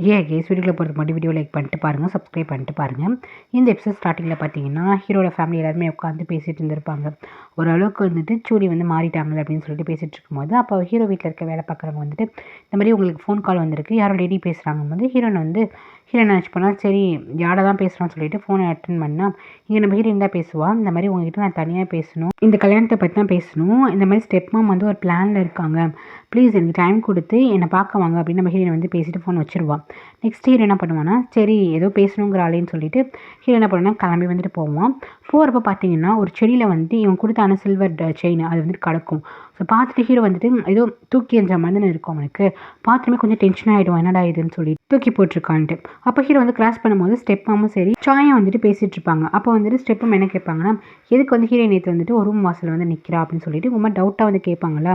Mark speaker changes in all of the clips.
Speaker 1: Case வீடியோக்குள்ள போகிறதுக்கு முன்னாடி வீடியோ லைக் பண்ணிட்டு பாருங்கள், சப்ஸ்கிரைப் பண்ணிட்டு பாருங்கள். இந்த எபிசோட் ஸ்டார்டிங்கில் பார்த்தீங்கன்னா ஹீரோட ஃபேமிலி எல்லாருமே உட்காந்து பேசிகிட்டு இருந்திருப்பாங்க. ஓரளவுக்கு வந்துட்டு சூடி வந்து மாறிட்டாங்க அப்படின்னு சொல்லிட்டு பேசிகிட்டு இருக்கும்போது, அப்போ ஹீரோ வீட்டில் இருக்க வேலை பார்க்குறவங்க வந்துட்டு இந்த மாதிரி உங்களுக்கு ஃபோன் கால் வந்திருக்கு, யாரோ லேடி பேசுகிறாங்க போது ஹீரோயின் நினச்சி போனால் சரி யாரை தான் பேசுகிறான்னு சொல்லிட்டு ஃபோனை அட்டன் பண்ணால், இங்கே நம்ம ஹீரோயின் தான் பேசுவாள். இந்த மாதிரி உங்ககிட்ட நான் தனியாக பேசணும், இந்த கல்யாணத்தை பற்றி தான் பேசணும், இந்த மாதிரி ஸ்டெப் மாம் வந்து ஒரு பிளானில் இருக்காங்க, ப்ளீஸ் எனக்கு டைம் கொடுத்து என்னை பார்க்க வாங்க அப்படின்னு நம்ம ஹீரோயின் வந்து பேசிட்டு ஃபோன் வச்சுருவான். நெக்ஸ்ட் ஹீரோ என்ன பண்ணுவான்னா, சரி ஏதோ பேசணுங்கிற ஆளேன்னு சொல்லிட்டு ஹீரோ என்ன பண்ணுவான்னா கிளம்பி வந்துட்டு போவான். போகிறப்ப பார்த்தீங்கன்னா ஒரு செடியில் வந்துட்டு இவன் கொடுத்தான சில்வர் செயின் அது வந்துட்டு கிடக்கும். ஸோ பார்த்துட்டு ஹீரோ வந்துட்டு ஏதோ தூக்கி எறிஞ்ச மாதிரி இருக்கும். அவனுக்கு பார்த்துமே கொஞ்சம் டென்ஷன் ஆகிடும், என்னடா இதுன்னு சொல்லி தூக்கி போட்டிருக்கான்ட்டு. அப்போ ஹீரோ வந்து கிராஸ் பண்ணும்போது ஸ்டெப்பாமும் சரி சாயம் வந்துட்டு பேசிகிட்டு இருப்பாங்க. அப்போ வந்துட்டு ஸ்டெப்பும் என்ன கேட்பாங்கன்னா, எதுக்கு வந்து ஹீரோயின் நேற்று வந்துட்டு ஒரு ரூம் வாசல் வந்து நிற்கிறா அப்படின்னு சொல்லிட்டு ரொம்ப டவுட்டாக வந்து கேட்பாங்களா.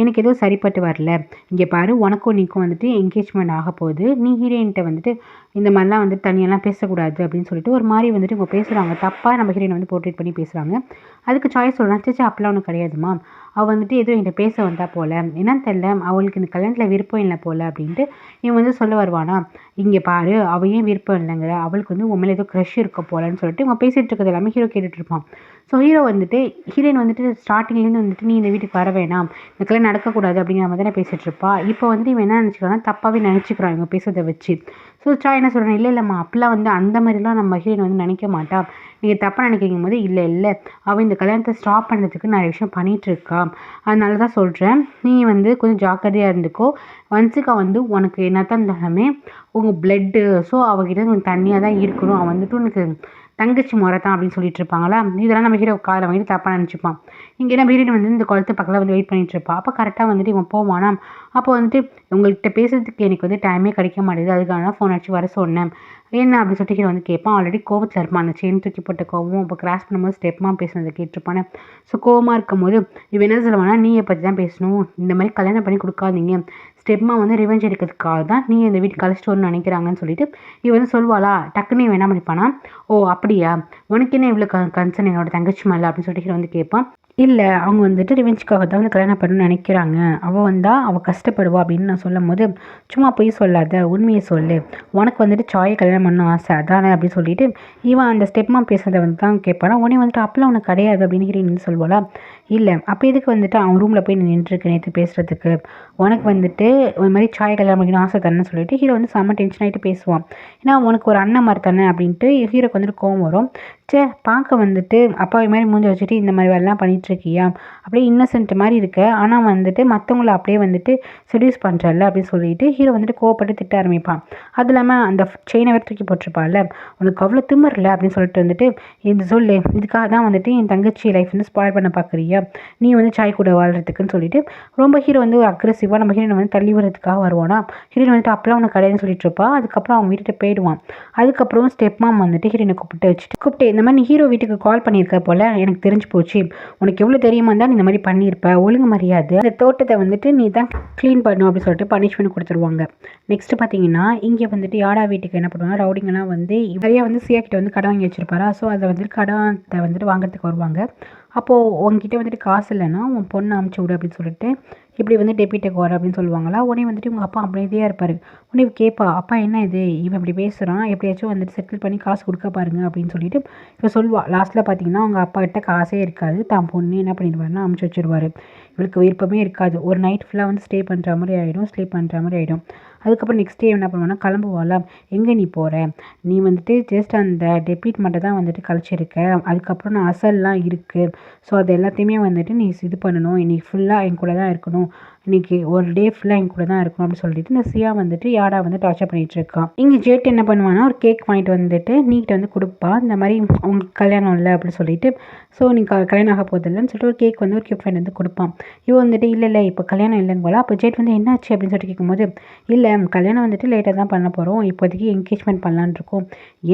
Speaker 1: எனக்கு ஏதோ சரிப்பட்டு வரல, இங்கே பாரு உனக்கும் நீக்கும் வந்துட்டு என்கேஜ்மெண்ட் ஆக போகுது, நீ ஹீரோயின்கிட்ட வந்துட்டு இந்த மாதிரிலாம் வந்துட்டு தனியெல்லாம் பேசக்கூடாது அப்படின்னு சொல்லிட்டு ஒரு மாதிரி வந்துட்டு இவங்க பேசுகிறாங்க. தப்பாக நம்ம ஹீரோயின் வந்து போர்ட்ரேட் பண்ணி பேசுகிறாங்க. அதுக்கு சாய்ஸ் சொல்லலாம், சேச்சா அப்பெல்லாம் ஒன்றும் கிடையாதுமா, அவள் வந்துட்டு ஏதோ என்கிட்ட பேச வந்தா போல், என்னன்னு தெரியல அவளுக்கு இந்த கல்யாணத்தில் விருப்பம் இல்லை போல் அப்படின்ட்டு இவன் வந்து சொல்ல வருவானா. இங்கே பாரு அவள் ஏன் விருப்பம் இல்லைங்கிற, அவளுக்கு வந்து உண்மையில ஏதோ க்ரஷ் இருக்க போலன்னு சொல்லிட்டு இவங்க பேசிகிட்டு இருக்கிறது எல்லாமே ஹீரோ கேட்டுட்டு இருப்பான். ஸோ ஹீரோ வந்துட்டு ஹீரோயின் வந்துட்டு ஸ்டார்டிங்லேருந்து வந்துட்டு நீ இந்த வீட்டுக்கு வர வேணாம், இந்த கல்யாணம் நடக்கக்கூடாது அப்படிங்கிற மாதிரி தானே பேசிகிட்டு இருப்பா. இப்போ வந்துட்டு இவன் என்ன நினச்சிக்கிறான்னா தப்பாகவே நினச்சிக்கிறான் இவங்க பேசுறதை வச்சு. ஸோ என்ன சொல்கிறேன், இல்லைம்மா அப்பெல்லாம் வந்து அந்த மாதிரிலாம் நம்ம ஹீரோயின் வந்து நினைக்க மாட்டா, நீங்கள் தப்பாக நினைக்கிறீங்க போது இல்லை அவள் இந்த கல்யாணத்தை ஸ்டாப் பண்ணுறதுக்கு நிறைய விஷயம் பண்ணிகிட்ருக்கா, அதனால தான் சொல்கிறேன், நீ வந்து கொஞ்சம் ஜாக்கிரதையாக இருந்துக்கோ. வன்சிகா வந்து உனக்கு என்ன தான் இருந்தாலுமே உங்கள் பிளட்டு, ஸோ அவகிட்ட கொஞ்சம் தண்ணியாக தான் இருக்கணும், அவன் வந்துட்டு உனக்கு தங்கச்சி முறை தான் அப்படின்னு சொல்லிட்டு இருப்பாங்களா. இதெல்லாம் நம்ம ஹீரோ காதில் வாங்கிட்டு தப்பாக நினச்சிப்பான். இங்கே நம்ம ஹீரோயின் வந்து இந்த குளத்து பக்கத்தில் வந்து வெயிட் பண்ணிட்டு இருப்பான். அப்போ கரெக்டாக வந்துட்டு இவன் போவானா. அப்போ வந்துட்டு உங்கள்கிட்ட பேசுறதுக்கு எனக்கு வந்து டைமே கிடைக்க மாட்டேது, அதுக்காக தான் ஃபோன் அடிச்சு வர சொன்னேன், என்ன அப்படின்னு சொல்லிட்டு ஹீரோ வந்து கேட்பான். ஆல்ரெடி கோவத்தில் இருப்பான், அந்த செயின் தூக்கி போட்ட கோவம். இப்போ கிராஸ் பண்ணும்போது ஸ்டெப்மா பேசுனதை கேட்டிருப்பானே. ஸோ கோவமாக இருக்கும்போது இவன் என்ன சொல்லுவானா, நீயை பற்றி தான் பேசணும், இந்த மாதிரி கல்யாணம் பண்ணி கொடுக்காதீங்க, ஸ்டெப்மா வந்து ரிவெஞ்ச் எடுக்கிறதுக்காக தான் நீ இந்த வீட்டுக்கு கழிச்சிட்டு வரணும்னு நினைக்கிறாங்கன்னு சொல்லிட்டு இவன் வந்து சொல்வாளா. டக்குன்னு இவன் என்ன பண்ணிப்பானா, ஓ அப்படியா உனக்கு என்ன இவ்வளோ கன்சர்ன் என்னோட தங்கச்சி மேலே அப்படின்னு சொல்லிட்டு ஹீரோ வந்து கேட்பான். இல்லை அவங்க வந்துட்டு ரிவெஞ்சுக்காக தான் வந்து கல்யாணம் பண்ணணும்னு நினைக்கிறாங்க, அவள் வந்தால் அவள் கஷ்டப்படுவா அப்படின்னு நான் சொல்லும் போது, சும்மா போய் சொல்லாத உண்மையை சொல்லு, உனக்கு வந்துட்டு சாயை கல்யாணம் பண்ணணும் ஆசை அதானே அப்படின்னு சொல்லிட்டு இவன் அந்த ஸ்டெப்மா பேசுறதை வந்து தான் கேட்பானா. உடனே வந்துட்டு அப்பெல்லாம் உனக்கு கிடையாது அப்படின்னு ஹீரோயின் வந்து சொல்வாளா. இல்லை அப்போ எதுக்கு வந்துட்டு அவன் ரூமில் போய் நின்றுருக்கு நேற்று பேசுகிறதுக்கு, உனக்கு வந்துட்டு ஒரு மாதிரி சாயை கல்யாணம் பண்ணிக்கணும் ஆசை தானே சொல்லிட்டு ஹீரோ வந்து செம்ம டென்ஷன் ஆகிட்டு பேசுவான். ஏன்னா உனக்கு ஒரு அண்ணன் மாதிரி தானே அப்படின்ட்டு ஹீரோக்கு வந்துட்டு கோவம் வரும். பார்க்க வந்துட்டு அப்பாவி மாதிரி மூஞ்சி வச்சுட்டு இந்த மாதிரி வேலைலாம் பண்ணிகிட்ருக்கியா, அப்படியே இன்னசென்ட் மாதிரி இருக்க, ஆனால் வந்துட்டு மற்றவங்கள அப்படியே வந்துட்டு செடியூஸ் பண்ணுறல்ல அப்படின்னு சொல்லிட்டு ஹீரோ வந்துட்டு கோவப்பட்டு திட்ட ஆரம்பிப்பான். அது இல்லாமல் அந்த செயினை வேறு தூக்கி போட்டிருப்பாள்ல, உனக்கு அவ்வளோ திமிரல அப்படின்னு சொல்லிட்டு வந்துட்டு இது சொல்லு, இதுக்காக தான் வந்துட்டு என் தங்கச்சி லைஃப் வந்து ஸ்பாயில் பண்ண பார்க்குறியா, நீ வந்து சாய் கூட வாழ்கிறதுக்குன்னு சொல்லிட்டு ரொம்ப ஹீரோ வந்து அக்ரெசிவாக நம்ம ஹீரோனை வந்து தள்ளி விடுறதுக்காக வருவானா. ஹீரோயின் வந்துட்டு அப்பெல்லாம் உனக்கு கிடையாதுன்னு சொல்லிட்டு இருப்பா. அதுக்கப்புறம் அவங்க வீட்டுக்கு போயிடுவான். அதுக்கப்புறம் ஸ்டெப் மாம் வந்துட்டு ஹீரோனை கூப்பிட்டு இந்த மாதிரி நீ ஹீரோ வீட்டுக்கு கால் பண்ணியிருக்க போல் எனக்கு தெரிஞ்சு போச்சு, உனக்கு எவ்வளோ தெரியுமா தான் நீ இந்த மாதிரி பண்ணியிருப்ப, ஒழுங்கு மரியாதை அந்த தோட்டத்தை வந்துட்டு நீ தான் க்ளீன் பண்ணும் அப்படின்னு சொல்லிட்டு பனிஷ்மெண்ட் கொடுத்துருவாங்க. நெக்ஸ்ட் பார்த்தீங்கன்னா இங்கே வந்துட்டு யாடா வீட்டுக்கு என்ன பண்ணுவாங்க, ரவுடிங்கெல்லாம் வந்து நிறையா வந்து சியா கிட்ட வந்து கடன் வாங்கி வச்சிருப்பாரா. ஸோ அதை வந்துட்டு கடனை வந்துட்டு வாங்குறதுக்கு வருவாங்க. அப்போது உங்ககிட்ட வந்துட்டு காசு இல்லைன்னா உன் பொண்ணை அமுச்சு விடு அப்படின்னு சொல்லிட்டு இப்படி வந்து டெபிட்டுக்கு வர அப்படின்னு சொல்லுவாங்களா. உடனே வந்துட்டு உங்கள் அப்பா அமைதியாக இருப்பார். உடனே கேட்பா, அப்பா என்ன இது இவன் இப்படி பேசுகிறான், எப்படியாச்சும் வந்துட்டு செட்டில் பண்ணி காசு கொடுக்க பாருங்க அப்படின்னு சொல்லிட்டு இப்போ சொல்லுவாள். லாஸ்ட்டில் பார்த்தீங்கன்னா அவங்க அப்பா கிட்ட காசே இருக்காது, தான் பொண்ணு என்ன பண்ணிடுவாருன்னா அமுச்சு வச்சிருவார். இவளுக்கு விருப்பமே இருக்காது, ஒரு நைட் ஃபுல்லாக வந்து ஸ்டே பண்ணுற மாதிரி ஆகிடும், ஸ்லீப் பண்ணுற மாதிரி ஆகிடும். அதுக்கப்புறம் நெக்ஸ்ட் டே என்ன பண்ணுவான்னா கிளம்புவாளா. எங்கே நீ போகிற, நீ வந்துட்டு ஜஸ்ட் அந்த டெபிட் மட்டும் தான் வந்துட்டு கழிச்சிருக்க, அதுக்கப்புறம் நான் அசல்லாம் இருக்குது, ஸோ அது எல்லாத்தையுமே வந்துட்டு நீ இது பண்ணணும், இன்றைக்கி ஃபுல்லாக என் கூட தான் இருக்கணும், இன்றைக்கி ஒரு டே ஃபுல்லாக என் கூட தான் இருக்கணும் அப்படின்னு சொல்லிட்டு இந்த சியா வந்துட்டு யாடா வந்து டார்ச்சர் பண்ணிகிட்டு இருக்கான். இங்கே ஜேட் என்ன பண்ணுவான்னா ஒரு கேக் வாங்கிட்டு வந்துட்டு நீக்கிட்ட வந்து கொடுப்பா, இந்த மாதிரி உங்களுக்கு கல்யாணம் இல்லை அப்படின்னு சொல்லிட்டு. ஸோ நீ கல்யாணம் ஆக போதில்லைன்னு சொல்லிட்டு ஒரு கேக் வந்து ஒரு கிஃப்ட் வாங்கிட்டு வந்து கொடுப்பான். இவன் வந்துட்டு இல்லை இப்போ கல்யாணம் இல்லைங்க போல. அப்போ ஜேட் வந்து என்னாச்சு அப்படின்னு சொல்லிட்டு கேட்கும்போது, இல்லை கல்யாணம் வந்துட்டு லேட்டாக தான் பண்ண போகிறோம், இப்போதைக்கு என்கேஜ்மெண்ட் பண்ணலான்னு இருக்கோம்,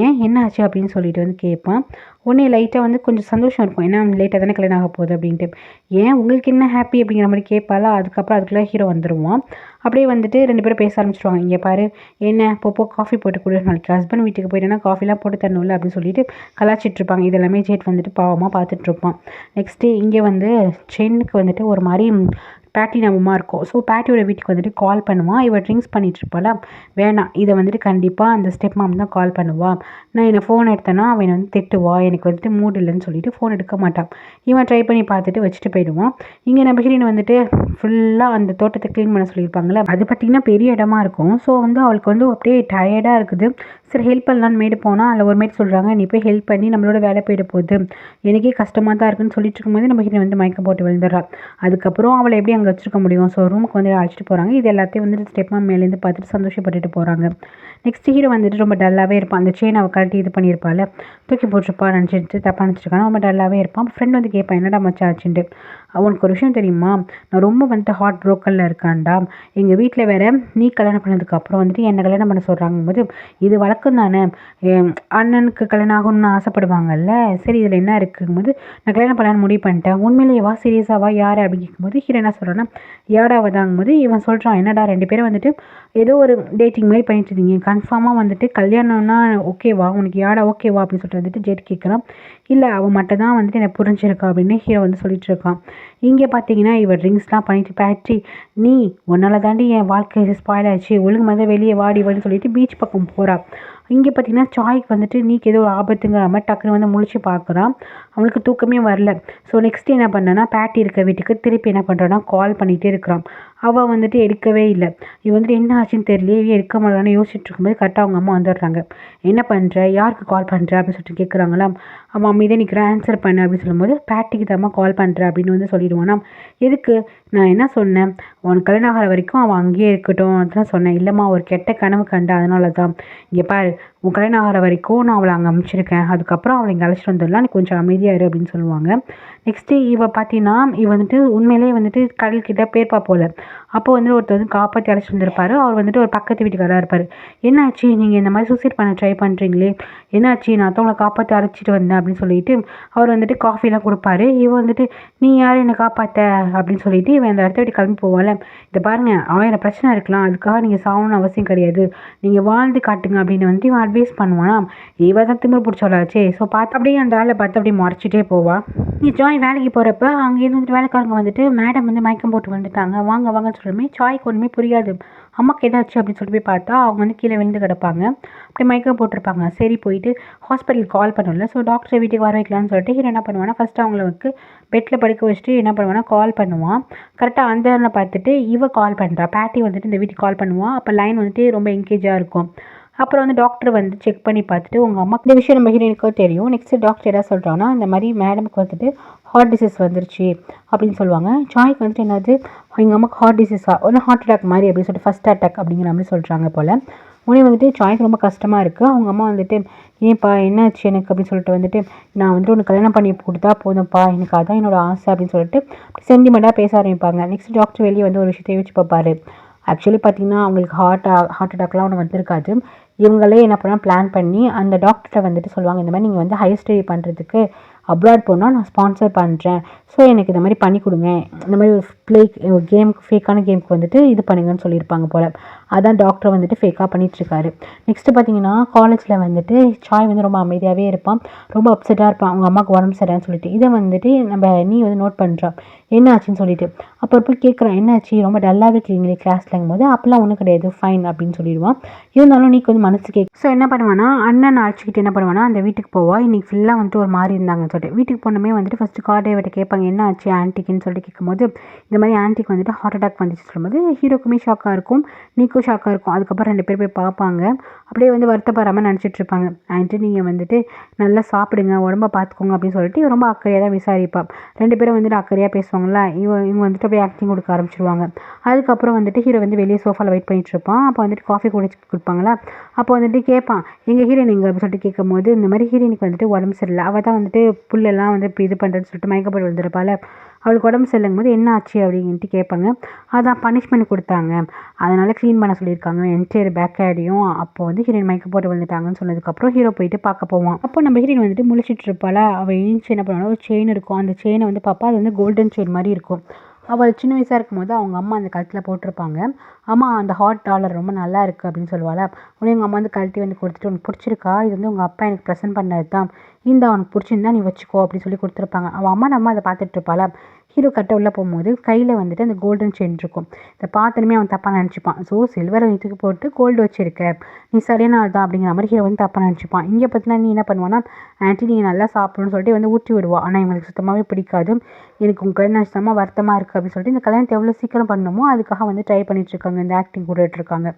Speaker 1: ஏன் என்ன ஆச்சு அப்படின்னு சொல்லிட்டு வந்து கேட்பான். உடனே லைட்டாக வந்து கொஞ்சம் சந்தோஷம் இருக்கும், ஏன்னா லேட்டாக தானே கல்யாணம் ஆக போகுது அப்படின்ட்டு. ஏன் உங்களுக்கு என்ன ஹாப்பி அப்படிங்கிற மாதிரி கேட்பாளா. அதுக்கப்புறம் அதுக்குள்ளே ஹீரோ வந்துடுவான். அப்படியே வந்துட்டு 2 பேரும் பேச ஆரம்பிச்சிடுவாங்க. இங்கே பாரு என்ன போப்போ காஃபி போட்டு கொடு, நாளைக்கு ஹஸ்பண்ட் வீட்டுக்கு போயிட்டேன்னா காஃபிலாம் போட்டு தரணும்ல அப்படின்னு சொல்லிட்டு கலாச்சிட்டு இருப்பாங்க. இதெல்லாமே ஜேட் வந்துட்டு பாவமாக பார்த்துட்ருப்பான். நெக்ஸ்ட்டு இங்கே வந்து சென்னுக்கு வந்துட்டு ஒரு மாதிரி பேட்டி ஞாபகமாக இருக்கும். ஸோ பேட்டியோட வீட்டுக்கு வந்துட்டு கால் பண்ணுவான். இவள் ட்ரிங்க்ஸ் பண்ணிட்டு இருப்பாளா, வேணாம் இதை வந்துட்டு கண்டிப்பாக அந்த ஸ்டெப் மாம் தான் கால் பண்ணுவாள். நான் என்னை ஃபோன் எடுத்தேன்னா அவன் வந்து திட்டுவா, எனக்கு வந்துட்டு மூட் இல்லைன்னு சொல்லிட்டு ஃபோன் எடுக்க மாட்டான். இவன் ட்ரை பண்ணி பார்த்துட்டு வச்சுட்டு போயிடுவான். இங்கே நம்ம ஹீரோயின் வந்துட்டு ஃபுல்லாக அந்த தோட்டத்தை க்ளீன் பண்ண சொல்லியிருப்பாங்களே, அது பார்த்திங்கன்னா பெரிய இடமா இருக்கும். ஸோ வந்து அவளுக்கு வந்து அப்படியே டயர்டாக இருக்குது. சரி ஹெல்ப் பண்ணலான்னு மேடு போனால் அதில் ஒரு மேட் சொல்கிறாங்க, நீ போய் ஹெல்ப் பண்ணி நம்மளோட வேலை போயிட போகுது, எனக்கே கஷ்டமாக தான் இருக்குன்னு சொல்லிட்டு இருக்கும்போது நம்ம ஹீரோயின் வந்து மயக்கம் போட்டு விழுந்துடுறா. அதுக்கப்புறம் அவளை எப்படி அங்கே வச்சிருக்க முடியும்? ஸோ ரூமுக்கு வந்து அழைச்சிட்டு போகிறாங்க. இது எல்லாத்தையும் வந்துட்டு ஸ்டெப்மா மேலேருந்து பார்த்துட்டு சந்தோஷப்பட்டுட்டு போகிறாங்க. நெக்ஸ்ட் ஹீரோ வந்துட்டு ரொம்ப டல்லாகவே இருப்பான். அந்த செயின் அவள் கழட்டி இது பண்ணியிருப்பாள், தூக்கி போட்டிருப்பா நினச்சிட்டு தப்பாக நினச்சிருக்காங்க. ரொம்ப டல்லாகவே இருப்பான். ஃப்ரெண்ட் வந்து கேட்பான், என்னடா மச்சா ஆச்சுன்ட்டு. அவனுக்கு ஒரு விஷயம் தெரியுமா, நான் ரொம்ப வந்துட்டு ஹார்ட் ப்ரோக்கனில் இருக்கான்டா. எங்கள் வீட்டில் வேற நீ கல்யாணம் பண்ணதுக்கப்புறம் வந்துட்டு என்னை கல்யாணம் பண்ண சொல்கிறாங்கும் போது இது வழக்கம் தானே, அண்ணனுக்கு கல்யாணம் ஆகணும்னு ஆசைப்படுவாங்கல்ல, சரி இதில் என்ன இருக்குங்கும்போது நான் கல்யாணம் பண்ணலான்னு முடிவு பண்ணிட்டேன். உண்மையிலேயே சீரியஸாவா யார் அப்படின்னு கேட்கும்போது ஹீரோ என்ன சொல்கிறேன்னா யாராவதாங்கும்போது இவன் சொல்கிறான், என்னடா 2 பேரும் வந்துட்டு ஏதோ ஒரு டேட்டிங் மாதிரி பண்ணிட்டு இருந்தீங்க, கன்ஃபார்மாக வந்துட்டு கல்யாணம்னா ஓகேவா, உனக்கு யாரா ஓகேவா அப்படின்னு சொல்லிட்டு வந்துட்டு ஜெட் கேட்குறான். இல்லை அவன் மட்டும் தான் வந்துட்டு என்னை புரிஞ்சிருக்கா அப்படின்னு ஹீரோ வந்து சொல்லிட்டு இருக்கான். இங்கே பார்த்தீங்கன்னா இவள் ட்ரிங்க்ஸ்லாம் பண்ணிட்டு பேட்ரி, நீ உன்னால தாண்டி என் வாழ்க்கை ஸ்பாயில் ஆச்சு, ஒழுங்கு மாதிரி வெளியே வாடி வாடின்னு சொல்லிட்டு பீச் பக்கம் போகிறா. இங்கே பார்த்தீங்கன்னா சாய்க்கு வந்துட்டு நீக்கு ஏதோ ஒரு ஆபத்துங்கிற மாதிரி டக்குன்னு வந்து முழிச்சு பார்க்குறான். அவனுக்கு தூக்கமே வரல. ஸோ நெக்ஸ்ட் என்ன பண்ணனா, பேட்டி இருக்க வீட்டுக்கு திருப்பி என்ன பண்ணுறான்னா கால் பண்ணிகிட்டே இருக்கிறான். அவள் வந்துட்டு எடுக்கவே இல்லை. இவன் வந்துட்டு என்ன ஆச்சுன்னு தெரியல, எடுக்க மாட்டான்னு யோசிச்சுட்டு இருக்கும்போது கரெக்டாக அவங்க அம்மா வந்துடுறாங்க. என்ன பண்ணுற, யாருக்கு கால் பண்ணுற அப்படின்னு சொல்லிட்டு கேட்குறாங்களா. அவன் அமைதியாக நிற்கிறான், ஆன்சர் பண்ண அப்படின்னு சொல்லும்போது பேட்டிக்கு தான் கால் பண்ணுற அப்படின்னு வந்து சொல்லிடுவானா. எதுக்கு, நான் என்ன சொன்னேன், உனக்கு கல்யாணம் ஆகிற வரைக்கும் அவன் அங்கேயே இருக்கட்டும் அதுதான் சொன்னேன். இல்லைம்மா ஒரு கெட்ட கனவு கண்ட அதனால தான். இங்கே பாரு, உன் கல்யாணம் ஆகிற வரைக்கும் நான் அவளை அங்கே அனுப்பிச்சிருக்கேன், அதுக்கப்புறம் அவளை இங்கே அழைச்சிட்டு வந்துடலாம், நீ கொஞ்சம் அமைதியாக இரு அப்படின்னு சொல்லுவாங்க. நெக்ஸ்ட்டு இவள் பார்த்தீங்கன்னா இவ வந்துட்டு உண்மையிலேயே வந்துட்டு கடல்கிட்ட பேர்ப்பா போல. அப்போ வந்து ஒருத்தர் வந்து காப்பாற்றி அழைச்சிட்டு வந்திருப்பாரு. அவர் வந்துட்டு ஒரு பக்கத்து வீட்டுக்காரராக இருப்பார். என்னாச்சு, நீங்கள் இந்த மாதிரி சூசைட் பண்ண ட்ரை பண்ணுறீங்களே, என்னாச்சு, நான் தான் உங்களை காப்பாற்றி அழைச்சிட்டு வந்தேன் அப்படின்னு சொல்லிட்டு அவர் வந்துட்டு காஃபிலாம் கொடுப்பாரு. இவன் வந்துட்டு நீ யார் என்னை காப்பாற்ற அப்படின்னு சொல்லிட்டு இவன் அந்த இடத்த விட்டு கிளம்பி போவாள். இதை பாருங்கள், 1000 பிரச்சனை இருக்கலாம், அதுக்காக நீங்கள் சாகணும்னு அவசியம் கிடையாது, நீங்கள் வாழ்ந்து காட்டுங்க அப்படின்னு வந்துட்டு இவன் அட்வைஸ் பண்ணுவானா. இவ தான் திமிரு பிடிச்சவளாச்சே. ஸோ பார்த்து அப்படியே அந்த ஆளை பார்த்து அப்படியே மறைச்சிட்டே போவா. நீ ஜாய் வேலைக்கு போகிறப்ப அங்கேருந்து வந்துட்டு வேலைக்காரங்க வந்துட்டு மேடம் வந்து மயக்கம் போட்டு வந்துட்டாங்க, வாங்க வாங்கன்னு சொல்லுமே சாய்க்கு ஒன்றுமே புரியாது. அம்மாக்கு என்னாச்சு அப்படின்னு சொல்லிட்டு போய் பார்த்தா அவங்க வந்து கீழே விழுந்து கிடப்பாங்க, அப்படி மயக்கம் போட்டிருப்பாங்க. சரி போயிட்டு ஹாஸ்பிட்டலுக்கு கால் பண்ணல. ஸோ டாக்டரை வீட்டுக்கு வர வைக்கலான்னு சொல்லிட்டு ஹீரோ என்ன பண்ணுவானா, ஃபஸ்ட்டு அவங்களுக்கு பெட்டில் படுக்க வச்சுட்டு என்ன பண்ணுவானா கால் பண்ணுவான். கரெக்டாக அந்த நேரம் பார்த்துட்டு இவ கால் பண்ணுறா, பேட்டி வந்துட்டு இந்த வீட்டுக்கு கால் பண்ணுவான். அப்போ லைன் வந்துட்டு ரொம்ப என்கேஜாக இருக்கும். அப்புறம் வந்து டாக்டர் வந்து செக் பண்ணி பார்த்துட்டு உங்கள் அம்மாக்கு இந்த விஷயம் நம்ம ஹீரோனுக்கோ தெரியும். நெக்ஸ்ட்டு டாக்டர் என்ன சொல்கிறான்னா, இந்த மாதிரி மேடமுக்கு வந்துட்டு ஹார்ட் டிசீஸ் வந்துருச்சு அப்படின்னு சொல்லுவாங்க. சாய்க்கு வந்துட்டு என்னது, எங்கள் அம்மாவுக்கு ஹார்ட் டிசீஸா, ஒன்று ஹார்ட் அட்டாக் மாதிரி அப்படின்னு சொல்லிட்டு ஃபஸ்ட் அட்டாக் அப்படிங்கிற மாதிரி சொல்கிறாங்க போல். உடனே வந்துட்டு சாய்க்கு ரொம்ப கஷ்டமாக இருக்குது. அவங்க அம்மா வந்துட்டு ஏன்ப்பா என்னாச்சு எனக்கு அப்படின்னு சொல்லிட்டு வந்துட்டு நான் வந்துட்டு ஒன்று கல்யாணம் பண்ணி கொடுத்தா போதும்ப்பா, எனக்கு அதான் என்னோட ஆசை அப்படின்னு சொல்லிட்டு சென்டிமெண்ட்டாக பேச ஆரம்பிப்பாங்க. நெக்ஸ்ட் டாக்டர் வெளியே வந்து ஒரு விஷயத்தை யோசிச்சு பார்ப்பாரு. ஆக்சுவலி பார்த்திங்கன்னா அவங்களுக்கு ஹார்ட் அட்டாக்லாம் ஒன்று வந்திருக்காது. இவங்களே என்ன பண்ணால் பிளான் பண்ணி அந்த டாக்டரை வந்துட்டு சொல்லுவாங்க, இந்த மாதிரி நீங்கள் வந்து ஹையர் ஸ்டடி பண்ணுறதுக்கு அப்ராட் போனால் நான் ஸ்பான்சர் பண்ணுறேன், ஸோ எனக்கு இந்த மாதிரி பண்ணி கொடுங்க, இந்த மாதிரி ஒரு கேமுக்கு ஃபேக்கான கேமுக்கு வந்துட்டு இது பண்ணுங்கன்னு சொல்லியிருப்பாங்க போல். அதான் டாக்டர் வந்துட்டு ஃபேக்காக பண்ணிகிட்ருக்காரு. நெக்ஸ்ட்டு பார்த்தீங்கன்னா காலேஜில் வந்துட்டு சாய் வந்து ரொம்ப அமைதியாகவே இருப்பான், ரொம்ப அப்செட்டாக இருப்பான், அவங்க அம்மாவுக்கு உடம்பு சரியான்னு சொல்லிட்டு. இதை வந்துட்டு நம்ம நீ வந்து நோட் பண்ணுறான் என்ன ஆச்சுன்னு சொல்லிட்டு. அப்புறம் போய் கேட்குறான், என்னாச்சு ரொம்ப டல்லாகவே இருக்கீங்களே கிளாஸ்லங்கும் போது, அப்போல்லாம் ஒன்றும் கிடையாது ஃபைன் அப்படின்னு சொல்லிடுவான். இருந்தாலும் நீக்கு வந்து மனசு கேட்கும். ஸோ என்ன பண்ணுவானா, அண்ணன் அழைச்சிக்கிட்டு என்ன பண்ணுவானா அந்த வீட்டுக்கு போவா. இன்றைக்கி ஃபுல்லாக வந்துட்டு ஒரு மாதிரி இருந்தாங்கன்னு சொல்லிட்டு வீட்டுக்கு போனமே வந்துட்டு ஃபஸ்ட்டு கார்டேவிட்ட கேட்பாங்க, என்ன ஆச்சு ஆன்ட்டிக்குன்னு சொல்லிட்டு கேட்கும்போது இந்த மாதிரி ஆன்ட்டிக்கு வந்துட்டு ஹார்ட் அட்டாக் வந்துச்சு சொல்லும்போது ஹீரோக்குமே ஷாக்காக இருக்கும், நீக்கும் ஷாக்காக இருக்கும். அதுக்கப்புறம் 2 பேர் போய் பார்ப்பாங்க. அப்படியே வந்து வருத்தப்படாமல் நினச்சிட்டு இருப்பாங்க. ஆன்ட்டி நீங்கள் வந்துட்டு நல்லா சாப்பிடுங்க, உடம்ப பார்த்துக்கோங்க அப்படின்னு சொல்லிட்டு ரொம்ப அக்கறையாக தான் விசாரிப்பாள். 2 பேரும் வந்துட்டு அக்கறையாக பேசுவாங்களா, இவங்க வந்துட்டு அப்படியே ஆக்டிங் கொடுக்க ஆரம்பிச்சிருவாங்க. அதுக்கப்புறம் வந்துட்டு ஹீரோ வந்து வெளியே சோஃபாவில் வெயிட் பண்ணிட்டு இருப்பான். அப்போ வந்துட்டு காஃபி குடிச்சு கொடுப்பாங்களா, அப்போ வந்துட்டு கேட்பான் எங்கள் ஹீரோயின் எங்கே அப்படின்னு சொல்லிட்டு கேட்கும்போது இந்த மாதிரி ஹீரோயினுக்கு வந்துட்டு உடம்பு சரியில்லை, அவள் தான் வந்துட்டு புல்லெல்லாம் வந்து இப்போ இது பண்ணுறேன்னு சொல்லிட்டு மயக்கப்பட்டு வந்துருப்பாள், அவளுக்கு உடம்பு சரியில்லைங்கும் போது என்ன ஆச்சு அப்படின்ட்டு கேட்பாங்க. அதான் பனிஷ்மெண்ட் கொடுத்தாங்க, அதனால் க்ளீன் பண்ண சொல்லியிருக்காங்க என்டையர் பேக் ஆடியும். அப்போ வந்து ஹீரோயின் மயக்க போட்டு வந்துட்டாங்கன்னு சொன்னதுக்கப்புறம் ஹீரோ போயிட்டு பார்க்க போவான். அப்போ நம்ம ஹீரோயின் வந்துட்டு முழிச்சிட்டு இருப்பாள். அவள் ஏஞ்சி என்ன பண்ணுவானா, ஒரு செயின் இருக்கும், அந்த செயினை வந்து பார்ப்பா, அது வந்து கோல்டன் செயின் மாதிரி இருக்கும். அவள் சின்ன வயசாக இருக்கும்போது அவங்க அம்மா அந்த கழுத்தில் போட்டிருப்பாங்க. அம்மா அந்த ஹாட் டாலர் ரொம்ப நல்லா இருக்குது அப்படின்னு சொல்லுவாள். உடனே எங்கள் அம்மா வந்து கழட்டி வந்து கொடுத்துட்டு உனக்கு பிடிச்சிருக்கா, இது வந்து உங்கள் அப்பா எனக்கு ப்ரெசென்ட் பண்ணது தான், இந்த அவனுக்கு பிடிச்சிருந்தா நீ வச்சுக்கோ அப்படின்னு சொல்லி கொடுத்துருப்பாங்க. அவள் அம்மா நம்ம அதை பார்த்துட்டு இருப்பாள். ஹீரோ கரெக்டாக உள்ளே போகும்போது கையில் வந்துட்டு அந்த கோல்டன் செயின் இருக்கும். இதை பார்த்தனுமே அவன் தப்பாக நினச்சிப்பான். ஸோ சில்வரை தூக்கி போட்டு கோல்டு வச்சிருக்க, நீ சரியான ஆள் தான் அப்படிங்கிற மாதிரி ஹீரோ வந்து தப்பாக நினச்சிப்பான். இங்கே பார்த்தீங்கன்னா நீ என்ன பண்ணுவான்னா, ஆன்ட்டி நீங்கள் நல்லா சாப்பிடணும்னு சொல்லிட்டு வந்து ஊற்றி விடுவா. ஆனால் இவங்களுக்கு சுத்தமாகவே பிடிக்காது. எனக்கு உங்கள் கல்யாணம் நினச்சமா வருத்தமாக இருக்குது அப்படின்னு சொல்லிட்டு இந்த கல்யாணத்தை எவ்வளோ சீக்கிரம் பண்ணணுமோ அதுக்காக வந்து ட்ரை பண்ணிட்டுருக்காங்க, இந்த ஆக்டிங் கூடட்டு இருக்காங்க.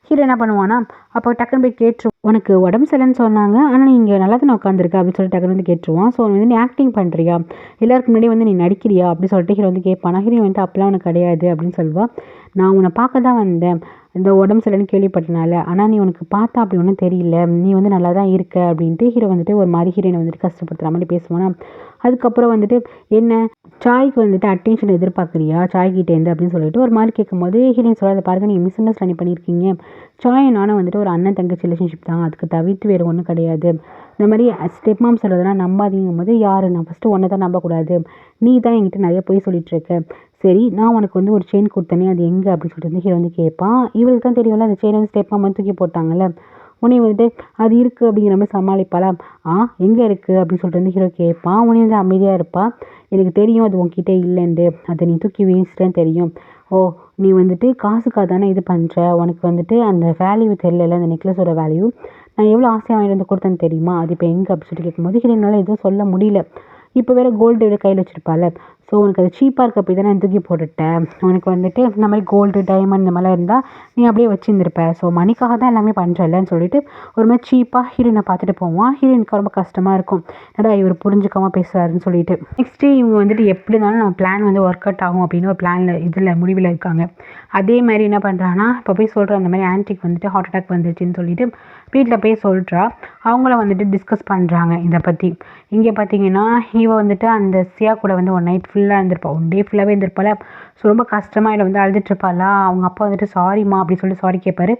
Speaker 1: ஹீரோ என்ன பண்ணுவானா, அப்போ டக்குன்னு போய் கேட்டுருவோம், உனக்கு உடம்பு சரியில்லைன்னு சொன்னாங்க, ஆனால் நீ இங்கே நல்லா தானே உட்காந்துருக்க அப்படின்னு சொல்லிட்டு டக்குன்னு வந்து கேட்டுருவான். ஸோ வந்து நீ ஆக்டிங் பண்ணுறியா, எல்லாருக்கு முன்னாடி வந்து நீ நடிக்கிறியா அப்படின்னு சொல்லிட்டு ஹீரோ வந்து கேட்பானா. ஹீரோ வந்துட்டு அப்பெல்லாம் உனக்கு கிடையாது அப்படின்னு சொல்லுவாள். நான் உன்னை பார்க்க தான் வந்தேன், இந்த உடம்பு சரியில்லைன்னு கேள்விப்பட்டனால, ஆனால் நீ உனக்கு பார்த்தா அப்படி ஒன்றும் தெரியல, நீ வந்து நல்லா தான் இருக்க அப்படின்ட்டு ஹீரோ வந்துட்டு ஒரு மாதிரி ஹீரோனை வந்துட்டு கஷ்டப்படுத்துகிற மாதிரி பேசுவானா. அதுக்கப்புறம் வந்துட்டு என்ன சாய்க்கு வந்துட்டு அட்டென்ஷன் எதிர்பார்க்குறியா சாய்கிட்டேருந்து அப்படின்னு சொல்லிட்டு ஒரு மாதிரி கேட்கும்போது ஹீரோயின் சொல்லாத, பாருங்க நீங்கள் மிஸ் அண்டர்ஸ்டாண்டிங் பண்ணியிருக்கீங்க, சாய் நானும் வந்துட்டு ஒரு அண்ணன் தங்கச்சி ரிலேஷன்ஷிப் தான், அதுக்கு தவிர்த்து வேறு ஒன்றும் கிடையாது. இந்த மாதிரி ஸ்டெப் மாம் சொல்கிறதுலாம் நம்பாதீங்கும் போது யார், நான் ஃபஸ்ட்டு ஒன்றை தான் நம்பக்கூடாது, நீ தான் என்கிட்ட நிறைய போய் சொல்லிகிட்ருக்க. சரி நான் உனக்கு வந்து ஒரு செயின் கொடுத்தனே அது எங்கே அப்படின்னு சொல்லிட்டு வந்து ஹீரோ வந்து கேட்பான். இவருக்கு தான் தெரியும்ல அந்த செயின் வந்து ஸ்டெப் மாம் வந்து தூக்கி போட்டாங்கல்ல. உடனே வந்துட்டு அது இருக்குது அப்படிங்கிற மாதிரி சமாளிப்பாளா. எங்கே இருக்குது அப்படின்னு சொல்லிட்டு வந்து ஹீரோ கேட்பான். உடனே வந்து அமைதியாக இருப்பாள். எனக்கு தெரியும் அது உன்கிட்ட இல்லைண்டு, அதை நீ தூக்கி வீசிட்டேன்னு தெரியும். ஓ நீ வந்துட்டு காசுக்காக தானே இது பண்ணுற, உனக்கு வந்துட்டு அந்த வேல்யூ தெரியல, அந்த நெக்லஸோட வேல்யூ நான் எவ்வளோ ஆசையாக வாங்கிட்டு வந்து கொடுத்தேன்னு தெரியுமா, அது இப்போ எங்கே அப்படின்னு சொல்லிட்டு கேட்கும்போது ஹீரோனால எதுவும் சொல்ல முடியல. இப்போ வேறு கோல்டு விட கையில் வச்சுருப்பாள். ஸோ உனக்கு அது சீப்பாக இருக்க போய் தானே தூக்கி போட்டுட்டேன், உனக்கு வந்துட்டு இந்த மாதிரி கோல்டு டைமண்ட் இந்த மாதிரிலாம் இருந்தால் நீ அப்படியே வச்சுருந்துருப்ப, ஸோ மணிக்காக தான் எல்லாமே பண்ணுறல்லன்னு சொல்லிட்டு ஒரு மாதிரி சீப்பாக ஹீரோயினை பார்த்துட்டு போவான். ஹீரோயினுக்கு ரொம்ப கஷ்டமாக இருக்கும், என்னடா இவர் புரிஞ்சுக்காமல் பேசுகிறாருன்னு சொல்லிட்டு. நெக்ஸ்ட்டு இவங்க வந்துட்டு எப்படி இருந்தாலும் நம்ம பிளான் வந்து ஒர்க் அவுட் ஆகும் அப்படின்னு ஒரு பிளானில் இதில் முடிவில் இருக்காங்க. அதே மாதிரி என்ன பண்ணுறான்னா, இப்போ போய் சொல்கிற அந்த மாதிரி ஆன்ட்டிக்கு வந்துட்டு ஹார்ட் அட்டாக் வந்துச்சுன்னு சொல்லிட்டு வீட்டில் போய் சொல்கிறா. அவங்கள வந்துட்டு டிஸ்கஸ் பண்ணுறாங்க இதை பற்றி. இங்கே பார்த்தீங்கன்னா இவ வந்துட்டு அந்த சியா கூட வந்து ஒன் நைட் ஃபுல்லாக இருந்திருப்பாள், ஒன் டே ஃபுல்லாகவே இருந்திருப்பாள். ஸோ ரொம்ப கஷ்டமாக இதில் வந்து அழுதுட்டுருப்பாளா. அவங்க அப்பா வந்துட்டு சாரிம்மா அப்படின்னு சொல்லிட்டு சாரி கேட்பாரு.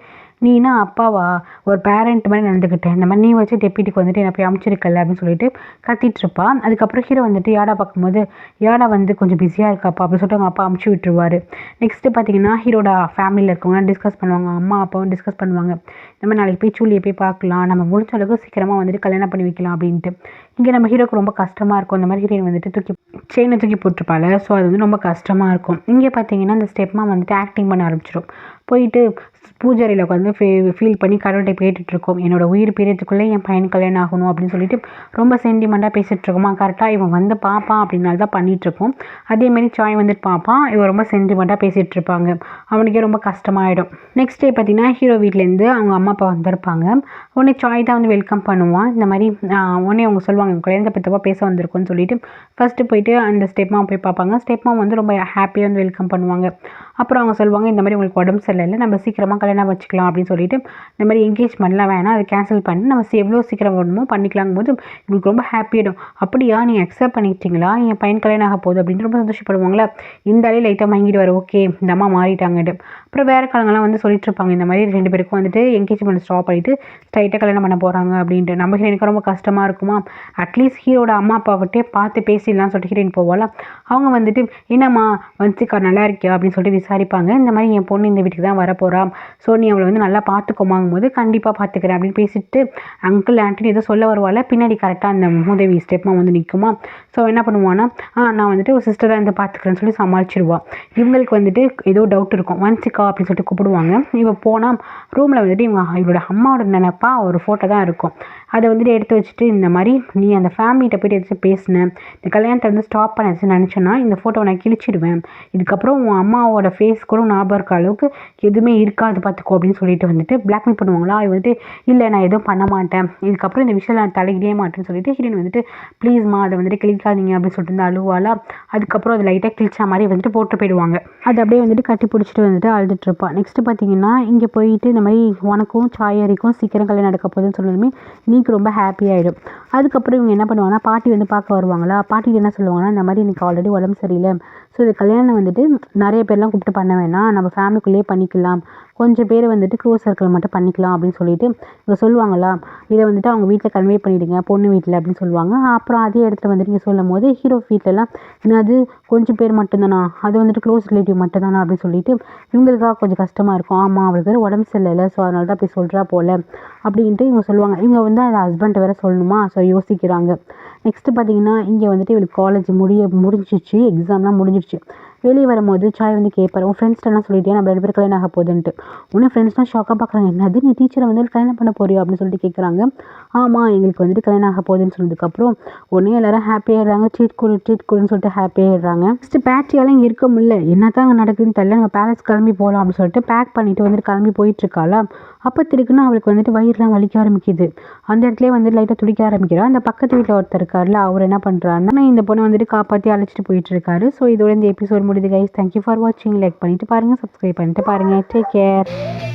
Speaker 1: நீனா அப்பாவா, ஒரு பேரண்ட் மாதிரி நடந்துக்கிட்டேன், இந்த மாதிரி நீ வச்சு டெப்பிட்டிக்கு வந்துட்டு என்னை போய் அமுச்சிருக்கல அப்படின்னு சொல்லிட்டு கத்திட்டுருப்பா. அதுக்கப்புறம் ஹீரோ வந்துட்டு யாடா பார்க்கும்போது யாடா வந்து கொஞ்சம் பிஸியாக இருக்காப்பா அப்படின்னு சொல்லிட்டு அவங்க அப்பா அமுச்சு விட்டுருவார். நெக்ஸ்ட்டு பார்த்தீங்கன்னா ஹீரோட ஃபேமிலியில் இருக்கவங்க டிஸ்கஸ் பண்ணுவாங்க, அம்மா அப்பாவும் டிஸ்கஸ் பண்ணுவாங்க. இந்த மாதிரி நாளைக்கு போய் சூலியை போய் பார்க்கலாம், நம்ம முடிஞ்ச அளவுக்கு சீக்கிரமாக வந்துட்டு கல்யாணம் பண்ணி வைக்கலாம் அப்படின்ட்டு. இங்கே நம்ம ஹீரோக்கு ரொம்ப கஷ்டமாக இருக்கும். இந்த மாதிரி ஹீரோயின் வந்துட்டு செயினை தூக்கி போட்டிருப்பாள். ஸோ அது வந்து ரொம்ப கஷ்டமாக இருக்கும். இங்கே பார்த்தீங்கன்னா இந்த ஸ்டெப்மா வந்துட்டு ஆக்டிங் பண்ண ஆரம்பிச்சிடும். போயிட்டு பூஜாரியில் உட்காந்து ஃபீல் பண்ணி கடவுள்கிட்ட கேட்டுட்ருக்கோம், என்னோட உயிர் பிரியத்துக்குள்ளே என் பையன் கல்யாணம் ஆகணும் அப்படின்னு சொல்லிட்டு ரொம்ப சென்டிமெண்ட்டாக பேசிகிட்ருக்கோமா. கரெக்டாக இவன் வந்து பார்ப்பான் அப்படின்னால தான் பண்ணிகிட்ருக்கோம். அதேமாதிரி சாய் வந்துட்டு பார்ப்பான், இவன் ரொம்ப சென்டிமெண்ட்டாக பேசிகிட்ருப்பாங்க. அவனுக்கே ரொம்ப கஷ்டமாயிடும். நெக்ஸ்ட் டே பார்த்தீங்கன்னா ஹீரோ வீட்டிலேருந்து அவங்க அம்மா அப்பா வந்திருப்பாங்க. உடனே சாய் தான் வந்து வெல்கம் பண்ணுவான். இந்த மாதிரி உடனே அவங்க சொல்லுவாங்க குழந்தை பற்றப்பா பேச வந்திருக்கோன்னு சொல்லிட்டு ஃபஸ்ட்டு போயிட்டு அந்த ஸ்டெப்மா போய் பார்ப்பாங்க. ஸ்டெப்மா வந்து ரொம்ப ஹாப்பியாக வந்து வெல்கம் பண்ணுவாங்க. அப்புறம் அவங்க சொல்லுவாங்க, இந்த மாதிரி உங்களுக்கு உடம்பு சரியில்லை, நம்ம சீக்கிரமாக கல்யாணம் வச்சுக்கலாம் அப்படின்னு சொல்லிட்டு இந்த மாதிரி என்கேஜ்மெண்ட்லாம் வேணாம், அதை கேன்சல் பண்ணி நம்ம எவ்வளோ சீக்கிரம் வேணுமோ பண்ணிக்கலாங்கும் போது இவங்களுக்கு ரொம்ப ஹாப்பியாகிடும். அப்படியா நீங்கள் அக்செப்ட் பண்ணிக்கிட்டீங்களா, என் பையன் கல்யாணம் ஆக போகுது அப்படின்ட்டு ரொம்ப சந்தோஷப்படுவாங்களா. இந்த ஆளே லைட்டாக வாங்கிட்டு வர, ஓகே இந்த அம்மா மாறிட்டாங்கட்டு. அப்புறம் வேறு காலங்கள்லாம் வந்து சொல்லிட்டு இருப்பாங்க, இந்த மாதிரி 2 பேருக்கும் வந்துட்டு என்கேஜ்மெண்ட் ஸ்டாப் பண்ணிவிட்டு ஸ்ட்ரைட்டாக கல்யாணம் பண்ண போகிறாங்க அப்படின்ட்டு. நம்ம எனக்கு ரொம்ப கஷ்டமாக இருக்குமா, அட்லீஸ்ட் ஹீரோட அம்மா அப்பாவிட்டே பார்த்து பேசிடலாம் சொல்லிட்டு ஹீரோயின் போவாளா. அவங்க வந்துட்டு என்னம்மா வன்சிக்கா நல்லா இருக்கியா அப்படின்னு சொல்லிட்டு விசாரிப்பாங்க. இந்த மாதிரி என் பொண்ணு இந்த வீட்டுக்கு தான் வரப்போகிறா, ஸோ நீ அவளை வந்து நல்லா பார்த்துக்கோமாங்கும் போது கண்டிப்பாக பார்த்துக்கிறேன் அப்படின்னு பேசிட்டு அங்கிள் ஆண்டி ஏதோ சொல்ல வருவாள். பின்னாடி கரெக்டாக அந்த மூதேவி ஸ்டெப்மா வந்து நிற்குமா. ஸோ என்ன பண்ணுவான்னா, நான் வந்துட்டு ஒரு சிஸ்டராக இருந்து பார்த்துக்கிறேன்னு சொல்லி சமாளிச்சிடுவாள். இவங்களுக்கு வந்துட்டு ஏதோ டவுட் இருக்கும், வன்சிக்கா அப்படின்னு சொல்லிட்டு கூப்பிடுவாங்க. இவ போனால் ரூமில் வந்துட்டு இவளோட அம்மாவோட நினைப்பா ஒரு ஃபோட்டோ தான் இருக்கும். அதை வந்துட்டு எடுத்து வச்சுட்டு இந்த மாதிரி நீ அந்த ஃபேமிலிகிட்ட போய்ட்டு எதாச்சும் பேசினேன், இந்த கல்யாணத்தை வந்து ஸ்டாப் பண்ண நினச்சேன்னா இந்த ஃபோட்டோவை நான் கிழிச்சிடுவேன், இதுக்கப்புறம் உன் அம்மாவோட ஃபேஸ் கூட ஞாபகம் இருக்க அளவுக்கு எதுவுமே இருக்காது பார்த்துக்கோ அப்படின்னு சொல்லிட்டு வந்துட்டு பிளாக்மெயில் பண்ணுவாங்களா. அது வந்துட்டு இல்லை நான் எதுவும் பண்ண மாட்டேன், இதுக்கப்புறம் இந்த விஷயம் நான் தலையிடவே மாட்டேன்னு சொல்லிட்டு ஹீரோயின் வந்துட்டு ப்ளீஸ்மா அதை வந்துட்டு கிழிக்காதீங்க அப்படின்னு சொல்லிட்டு வந்து அழுவாளா. அதுக்கப்புறம் அது லைட்டாக கிழிச்சா மாதிரி வந்துட்டு போட்டு போயிடுவாங்க. அது அப்படியே வந்துட்டு கட்டி பிடிச்சிட்டு வந்துட்டு அழுதுட்டுருப்பாள். நெக்ஸ்ட்டு பார்த்தீங்கன்னா இங்கே போயிட்டு இந்த மாதிரி உனக்கும் சாயரிக்கும் சீக்கிரம் கல்யாணம் நடக்க போகுதுன்னு சொன்னதுமே நீக்கு ரொம்ப ஹாப்பி ஆகிடும். அதுக்கப்புறம் இவங்க என்ன பண்ணுவாங்கன்னா பாட்டி வந்து பார்க்க வருவாங்களா. பாட்டி என்ன சொல்லுவாங்கன்னா, இந்த மாதிரி எனக்கு ஆல்ரெடி உடம்பு சரியில்லை, ஸோ இது கல்யாணம் வந்துட்டு நிறைய பேர்லாம் கூப்பிட்டு பண்ண வேணாம், நம்ம ஃபேமிலிக்குள்ளேயே பண்ணிக்கலாம், கொஞ்சம் பேர் வந்துட்டு க்ளோஸ் சர்க்கிள் மட்டும் பண்ணிக்கலாம் அப்படின்னு சொல்லிட்டு இவங்க சொல்லுவாங்களா, இதை வந்துட்டு அவங்க வீட்டில் கன்வே பண்ணிவிடுங்க பொண்ணு வீட்டில் அப்படின்னு சொல்லுவாங்க. அப்புறம் அதே இடத்துல வந்துட்டு இங்கே சொல்லும் போது ஹீரோ வீட்டிலலாம் என்னது கொஞ்சம் பேர் மட்டும்தானா, அது வந்துட்டு க்ளோஸ் ரிலேட்டிவ் மட்டும்தானா அப்படின்னு சொல்லிட்டு இவங்களுக்காக கொஞ்சம் கஷ்டமாக இருக்கும். ஆமாம் அவளுக்கு வேறு உடம்பு சரியில்லை, ஸோ அதனால தான் அப்படி சொல்கிறா போல் அப்படின்ட்டு இவங்க சொல்லுவாங்க. இவங்க வந்து அதை ஹஸ்பண்ட்டை வேறு சொல்லணுமா, ஸோ யோசிக்கிறாங்க. நெக்ஸ்ட்டு பார்த்தீங்கன்னா இங்கே வந்துட்டு இவளுக்கு காலேஜ் முடிஞ்சிச்சு, எக்ஸாம்லாம் முடிஞ்சிடுச்சு. வெளியே வரும்போது சாய் வந்து கேட்பாரு, உன் ஃப்ரெண்ட்ஸ்ட்டெல்லாம் சொல்லிட்டியா நம்ம 2 பேரும் கல்யாணம் ஆக போகுதுன்ட்டு. உடனே ஃப்ரெண்ட்ஸ்லாம் ஷாக்காக பார்க்குறாங்க. என்னது நீ டீச்சரை வந்து கல்யாணம் பண்ண போறியா அப்படின்னு சொல்லிட்டு கேட்குறாங்க. ஆமாம் எங்களுக்கு வந்துட்டு கல்யாணம் ஆக போகுதுன்னு சொன்னதுக்கப்புறம் உடனே எல்லாரும் ஹாப்பியாகிடுறாங்க. ட்ரீட் கொடுன்னு சொல்லிட்டு ஹாப்பியாகிடுறாங்க. நெக்ஸ்ட்டு பேட்ரியால் இங்கே இருக்க முடியல, என்ன தான் அங்கே நடக்குதுன்னு தெரியல, நம்ம பேலஸ் கிளம்பி போகலாம் அப்படின்னு சொல்லிட்டு பேக் பண்ணிட்டு வந்துட்டு கிளம்பி போயிட்டுருக்காளா. அப்போ திருக்குன்னு அவளுக்கு வந்துட்டு வயிறுலாம் வலிக்க ஆரம்பிக்குது. அந்த இடத்துலேயே வந்து லைட்டாக துடிக்க ஆரம்பிக்கிறா. அந்த பக்கத்து வீட்டில் ஒருத்தர் இருக்கார்ல, அவர் என்ன பண்ணுறாருன்னா இந்த பொண்ணை வந்துட்டு காப்பாற்றி அழைச்சிட்டு போயிட்டு இருக்காரு. ஸோ இதோட இந்த எபிசோட் முடியுது கைஸ். தேங்க்யூ ஃபார் வாட்சிங். லைக் பண்ணிட்டு பாருங்கள், சப்ஸ்கிரைப் பண்ணிட்டு பாருங்கள். Take care.